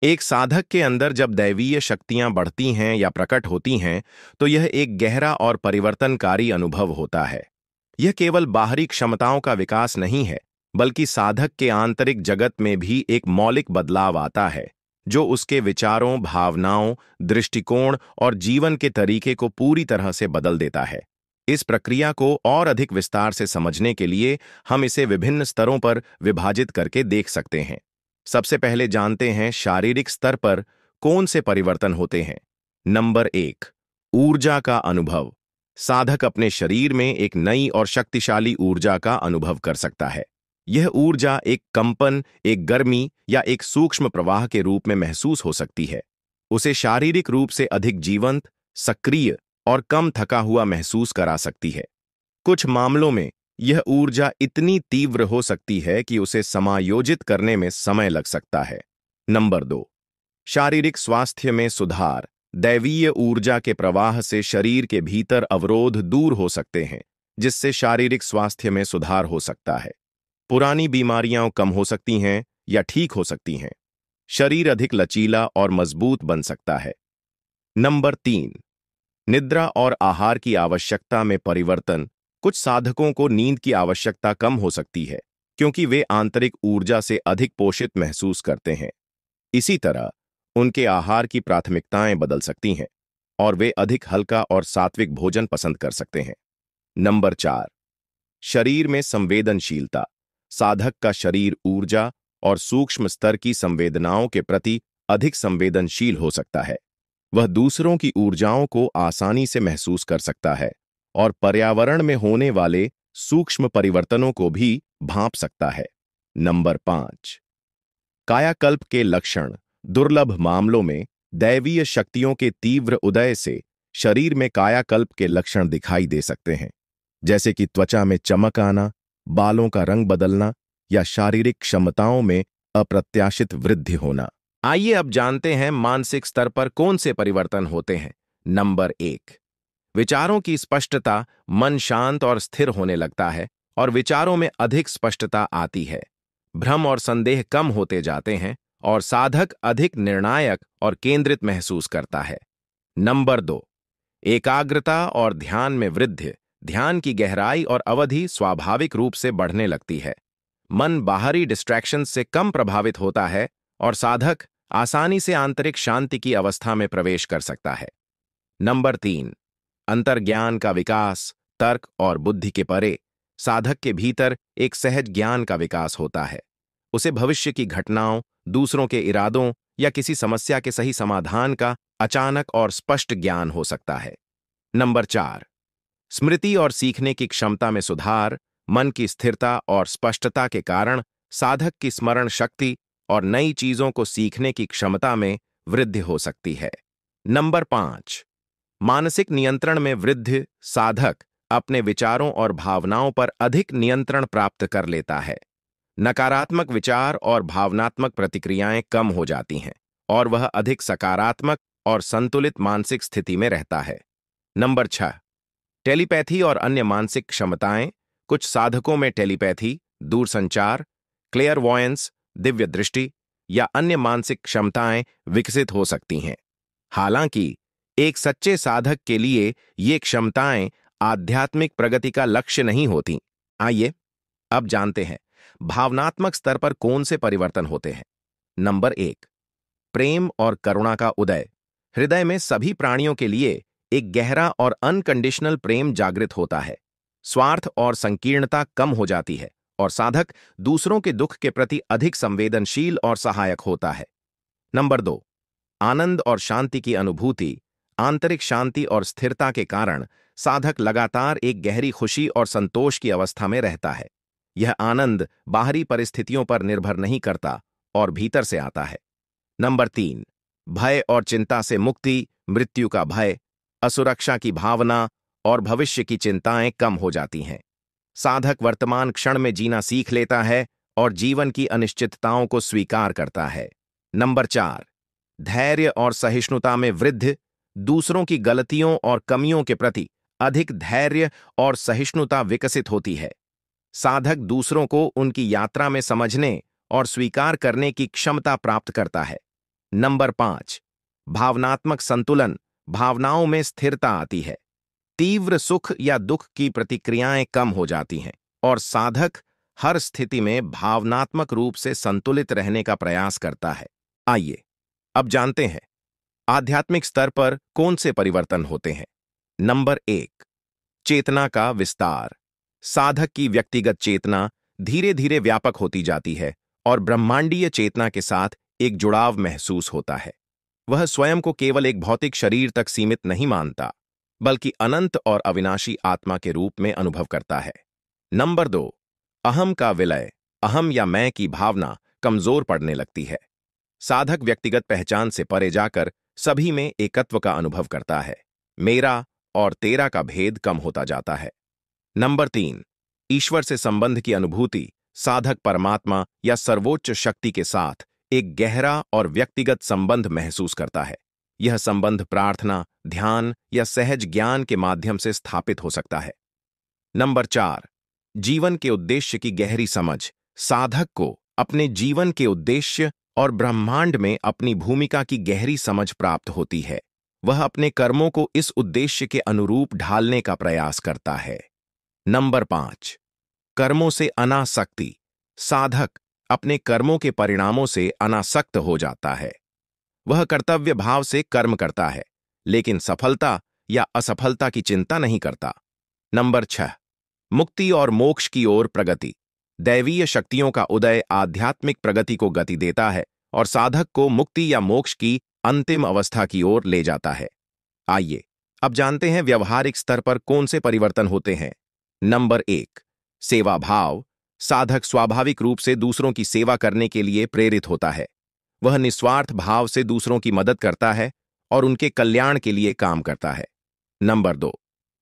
एक साधक के अंदर जब दैवीय शक्तियां बढ़ती हैं या प्रकट होती हैं, तो यह एक गहरा और परिवर्तनकारी अनुभव होता है। यह केवल बाहरी क्षमताओं का विकास नहीं है, बल्कि साधक के आंतरिक जगत में भी एक मौलिक बदलाव आता है, जो उसके विचारों, भावनाओं, दृष्टिकोण और जीवन के तरीके को पूरी तरह से बदल देता है। इस प्रक्रिया को और अधिक विस्तार से समझने के लिए हम इसे विभिन्न स्तरों पर विभाजित करके देख सकते हैं। सबसे पहले जानते हैं शारीरिक स्तर पर कौन से परिवर्तन होते हैं। नंबर 1, ऊर्जा का अनुभव। साधक अपने शरीर में एक नई और शक्तिशाली ऊर्जा का अनुभव कर सकता है। यह ऊर्जा एक कंपन, एक गर्मी या एक सूक्ष्म प्रवाह के रूप में महसूस हो सकती है। उसे शारीरिक रूप से अधिक जीवंत, सक्रिय और कम थका हुआ महसूस करा सकती है। कुछ मामलों में यह ऊर्जा इतनी तीव्र हो सकती है कि उसे समायोजित करने में समय लग सकता है। नंबर 2, शारीरिक स्वास्थ्य में सुधार। दैवीय ऊर्जा के प्रवाह से शरीर के भीतर अवरोध दूर हो सकते हैं, जिससे शारीरिक स्वास्थ्य में सुधार हो सकता है। पुरानी बीमारियां कम हो सकती हैं या ठीक हो सकती हैं। शरीर अधिक लचीला और मजबूत बन सकता है। नंबर 3, निद्रा और आहार की आवश्यकता में परिवर्तन। कुछ साधकों को नींद की आवश्यकता कम हो सकती है, क्योंकि वे आंतरिक ऊर्जा से अधिक पोषित महसूस करते हैं। इसी तरह उनके आहार की प्राथमिकताएं बदल सकती हैं और वे अधिक हल्का और सात्विक भोजन पसंद कर सकते हैं। नंबर 4, शरीर में संवेदनशीलता। साधक का शरीर ऊर्जा और सूक्ष्म स्तर की संवेदनाओं के प्रति अधिक संवेदनशील हो सकता है। वह दूसरों की ऊर्जाओं को आसानी से महसूस कर सकता है और पर्यावरण में होने वाले सूक्ष्म परिवर्तनों को भी भांप सकता है। नंबर 5, कायाकल्प के लक्षण। दुर्लभ मामलों में दैवीय शक्तियों के तीव्र उदय से शरीर में कायाकल्प के लक्षण दिखाई दे सकते हैं, जैसे कि त्वचा में चमक आना, बालों का रंग बदलना या शारीरिक क्षमताओं में अप्रत्याशित वृद्धि होना। आइए अब जानते हैं मानसिक स्तर पर कौन से परिवर्तन होते हैं। नंबर 1, विचारों की स्पष्टता। मन शांत और स्थिर होने लगता है और विचारों में अधिक स्पष्टता आती है। भ्रम और संदेह कम होते जाते हैं और साधक अधिक निर्णायक और केंद्रित महसूस करता है। नंबर 2, एकाग्रता और ध्यान में वृद्धि। ध्यान की गहराई और अवधि स्वाभाविक रूप से बढ़ने लगती है। मन बाहरी डिस्ट्रैक्शन से कम प्रभावित होता है और साधक आसानी से आंतरिक शांति की अवस्था में प्रवेश कर सकता है। नंबर 3, अंतर्ज्ञान का विकास। तर्क और बुद्धि के परे साधक के भीतर एक सहज ज्ञान का विकास होता है। उसे भविष्य की घटनाओं, दूसरों के इरादों या किसी समस्या के सही समाधान का अचानक और स्पष्ट ज्ञान हो सकता है। नंबर 4, स्मृति और सीखने की क्षमता में सुधार। मन की स्थिरता और स्पष्टता के कारण साधक की स्मरण शक्ति और नई चीजों को सीखने की क्षमता में वृद्धि हो सकती है। नंबर 5, मानसिक नियंत्रण में वृद्धि। साधक अपने विचारों और भावनाओं पर अधिक नियंत्रण प्राप्त कर लेता है। नकारात्मक विचार और भावनात्मक प्रतिक्रियाएं कम हो जाती हैं और वह अधिक सकारात्मक और संतुलित मानसिक स्थिति में रहता है। नंबर 6, टेलीपैथी और अन्य मानसिक क्षमताएं। कुछ साधकों में टेलीपैथी, दूरसंचार, क्लेयरवॉयंस, दिव्य दृष्टि या अन्य मानसिक क्षमताएं विकसित हो सकती हैं। हालांकि एक सच्चे साधक के लिए ये क्षमताएं आध्यात्मिक प्रगति का लक्ष्य नहीं होती। आइए अब जानते हैं भावनात्मक स्तर पर कौन से परिवर्तन होते हैं। नंबर 1, प्रेम और करुणा का उदय। हृदय में सभी प्राणियों के लिए एक गहरा और अनकंडीशनल प्रेम जागृत होता है। स्वार्थ और संकीर्णता कम हो जाती है और साधक दूसरों के दुख के प्रति अधिक संवेदनशील और सहायक होता है। नंबर 2, आनंद और शांति की अनुभूति। आंतरिक शांति और स्थिरता के कारण साधक लगातार एक गहरी खुशी और संतोष की अवस्था में रहता है। यह आनंद बाहरी परिस्थितियों पर निर्भर नहीं करता और भीतर से आता है। नंबर 3, भय और चिंता से मुक्ति। मृत्यु का भय, असुरक्षा की भावना और भविष्य की चिंताएं कम हो जाती हैं। साधक वर्तमान क्षण में जीना सीख लेता है और जीवन की अनिश्चितताओं को स्वीकार करता है। नंबर 4, धैर्य और सहिष्णुता में वृद्धि। दूसरों की गलतियों और कमियों के प्रति अधिक धैर्य और सहिष्णुता विकसित होती है। साधक दूसरों को उनकी यात्रा में समझने और स्वीकार करने की क्षमता प्राप्त करता है। नंबर 5, भावनात्मक संतुलन, भावनाओं में स्थिरता आती है। तीव्र सुख या दुख की प्रतिक्रियाएं कम हो जाती हैं और साधक हर स्थिति में भावनात्मक रूप से संतुलित रहने का प्रयास करता है। आइए अब जानते हैं आध्यात्मिक स्तर पर कौन से परिवर्तन होते हैं। नंबर 1, चेतना का विस्तार। साधक की व्यक्तिगत चेतना धीरे धीरे व्यापक होती जाती है और ब्रह्मांडीय चेतना के साथ एक जुड़ाव महसूस होता है। वह स्वयं को केवल एक भौतिक शरीर तक सीमित नहीं मानता, बल्कि अनंत और अविनाशी आत्मा के रूप में अनुभव करता है। नंबर 2, अहम का विलय। अहम या मैं की भावना कमजोर पड़ने लगती है। साधक व्यक्तिगत पहचान से परे जाकर सभी में एकत्व का अनुभव करता है। मेरा और तेरा का भेद कम होता जाता है। नंबर 3, ईश्वर से संबंध की अनुभूति। साधक परमात्मा या सर्वोच्च शक्ति के साथ एक गहरा और व्यक्तिगत संबंध महसूस करता है। यह संबंध प्रार्थना, ध्यान या सहज ज्ञान के माध्यम से स्थापित हो सकता है। नंबर 4, जीवन के उद्देश्य की गहरी समझ। साधक को अपने जीवन के उद्देश्य और ब्रह्मांड में अपनी भूमिका की गहरी समझ प्राप्त होती है। वह अपने कर्मों को इस उद्देश्य के अनुरूप ढालने का प्रयास करता है। नंबर 5, कर्मों से अनासक्ति। साधक अपने कर्मों के परिणामों से अनासक्त हो जाता है। वह कर्तव्य भाव से कर्म करता है, लेकिन सफलता या असफलता की चिंता नहीं करता। नंबर 6, मुक्ति और मोक्ष की ओर प्रगति। दैवीय शक्तियों का उदय आध्यात्मिक प्रगति को गति देता है और साधक को मुक्ति या मोक्ष की अंतिम अवस्था की ओर ले जाता है। आइए अब जानते हैं व्यवहारिक स्तर पर कौन से परिवर्तन होते हैं। नंबर 1, सेवा भाव। साधक स्वाभाविक रूप से दूसरों की सेवा करने के लिए प्रेरित होता है। वह निस्वार्थ भाव से दूसरों की मदद करता है और उनके कल्याण के लिए काम करता है। नंबर 2,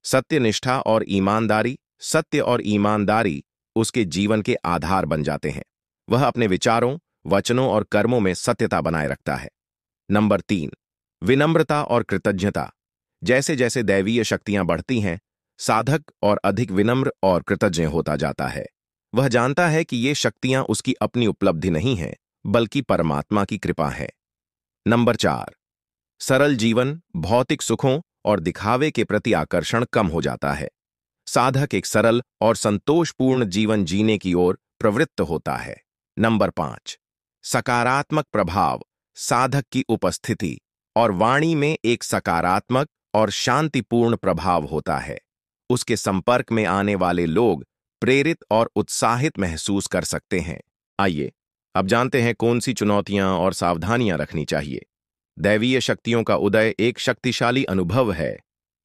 सत्यनिष्ठा और ईमानदारी। सत्य और ईमानदारी उसके जीवन के आधार बन जाते हैं। वह अपने विचारों, वचनों और कर्मों में सत्यता बनाए रखता है। नंबर 3, विनम्रता और कृतज्ञता। जैसे जैसे दैवीय शक्तियां बढ़ती हैं, साधक और अधिक विनम्र और कृतज्ञ होता जाता है। वह जानता है कि ये शक्तियां उसकी अपनी उपलब्धि नहीं हैं, बल्कि परमात्मा की कृपा है। नंबर 4, सरल जीवन। भौतिक सुखों और दिखावे के प्रति आकर्षण कम हो जाता है। साधक एक सरल और संतोषपूर्ण जीवन जीने की ओर प्रवृत्त होता है। नंबर 5, सकारात्मक प्रभाव। साधक की उपस्थिति और वाणी में एक सकारात्मक और शांतिपूर्ण प्रभाव होता है। उसके संपर्क में आने वाले लोग प्रेरित और उत्साहित महसूस कर सकते हैं। आइए अब जानते हैं कौन सी चुनौतियां और सावधानियां रखनी चाहिए। दैवीय शक्तियों का उदय एक शक्तिशाली अनुभव है,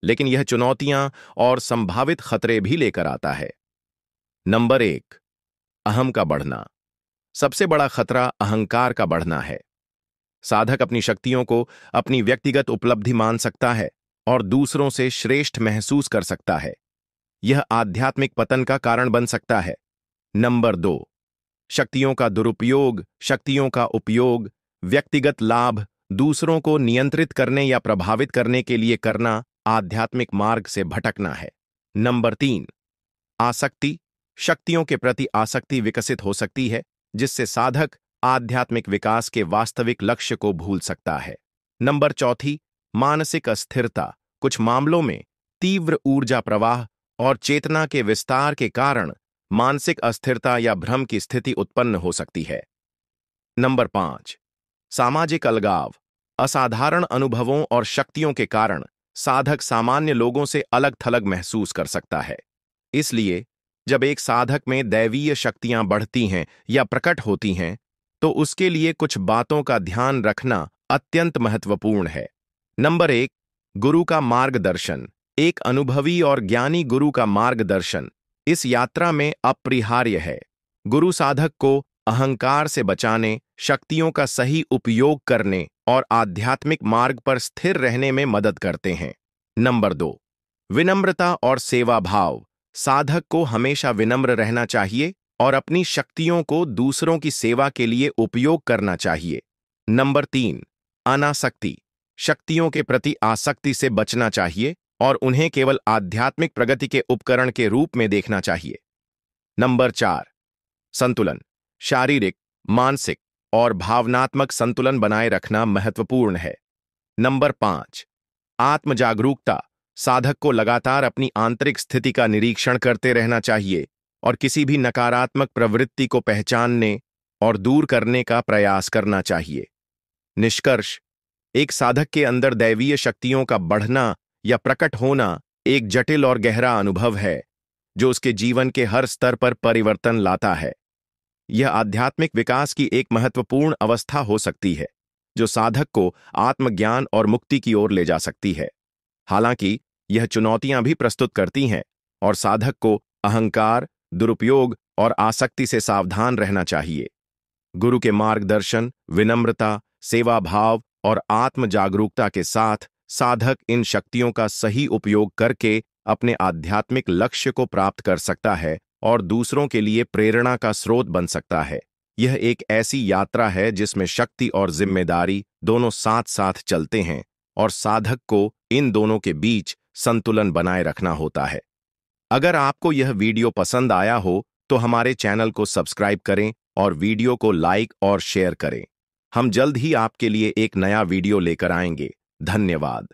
लेकिन यह चुनौतियां और संभावित खतरे भी लेकर आता है। नंबर 1, अहम का बढ़ना। सबसे बड़ा खतरा अहंकार का बढ़ना है। साधक अपनी शक्तियों को अपनी व्यक्तिगत उपलब्धि मान सकता है और दूसरों से श्रेष्ठ महसूस कर सकता है। यह आध्यात्मिक पतन का कारण बन सकता है। नंबर 2, शक्तियों का दुरुपयोग। शक्तियों का उपयोग व्यक्तिगत लाभ, दूसरों को नियंत्रित करने या प्रभावित करने के लिए करना आध्यात्मिक मार्ग से भटकना है। नंबर 3, आसक्ति। शक्तियों के प्रति आसक्ति विकसित हो सकती है, जिससे साधक आध्यात्मिक विकास के वास्तविक लक्ष्य को भूल सकता है। नंबर 4, मानसिक अस्थिरता। कुछ मामलों में तीव्र ऊर्जा प्रवाह और चेतना के विस्तार के कारण मानसिक अस्थिरता या भ्रम की स्थिति उत्पन्न हो सकती है। नंबर 5, सामाजिक अलगाव। असाधारण अनुभवों और शक्तियों के कारण साधक सामान्य लोगों से अलग थलग महसूस कर सकता है। इसलिए जब एक साधक में दैवीय शक्तियां बढ़ती हैं या प्रकट होती हैं, तो उसके लिए कुछ बातों का ध्यान रखना अत्यंत महत्वपूर्ण है। नंबर 1, गुरु का मार्गदर्शन। एक अनुभवी और ज्ञानी गुरु का मार्गदर्शन इस यात्रा में अपरिहार्य है। गुरु साधक को अहंकार से बचाने, शक्तियों का सही उपयोग करने और आध्यात्मिक मार्ग पर स्थिर रहने में मदद करते हैं। नंबर 2, विनम्रता और सेवा भाव। साधक को हमेशा विनम्र रहना चाहिए और अपनी शक्तियों को दूसरों की सेवा के लिए उपयोग करना चाहिए। नंबर 3, अनासक्ति। शक्तियों के प्रति आसक्ति से बचना चाहिए और उन्हें केवल आध्यात्मिक प्रगति के उपकरण के रूप में देखना चाहिए। नंबर 4, संतुलन। शारीरिक, मानसिक और भावनात्मक संतुलन बनाए रखना महत्वपूर्ण है। नंबर 5, आत्म-जागरूकता। साधक को लगातार अपनी आंतरिक स्थिति का निरीक्षण करते रहना चाहिए और किसी भी नकारात्मक प्रवृत्ति को पहचानने और दूर करने का प्रयास करना चाहिए। निष्कर्ष, एक साधक के अंदर दैवीय शक्तियों का बढ़ना या प्रकट होना एक जटिल और गहरा अनुभव है, जो उसके जीवन के हर स्तर पर परिवर्तन लाता है। यह आध्यात्मिक विकास की एक महत्वपूर्ण अवस्था हो सकती है, जो साधक को आत्मज्ञान और मुक्ति की ओर ले जा सकती है। हालांकि यह चुनौतियां भी प्रस्तुत करती हैं और साधक को अहंकार, दुरुपयोग और आसक्ति से सावधान रहना चाहिए। गुरु के मार्गदर्शन, विनम्रता, सेवा भाव और आत्म जागरूकता के साथ साधक इन शक्तियों का सही उपयोग करके अपने आध्यात्मिक लक्ष्य को प्राप्त कर सकता है और दूसरों के लिए प्रेरणा का स्रोत बन सकता है। यह एक ऐसी यात्रा है जिसमें शक्ति और जिम्मेदारी दोनों साथ साथ चलते हैं और साधक को इन दोनों के बीच संतुलन बनाए रखना होता है। अगर आपको यह वीडियो पसंद आया हो तो हमारे चैनल को सब्सक्राइब करें और वीडियो को लाइक और शेयर करें। हम जल्द ही आपके लिए एक नया वीडियो लेकर आएंगे। धन्यवाद।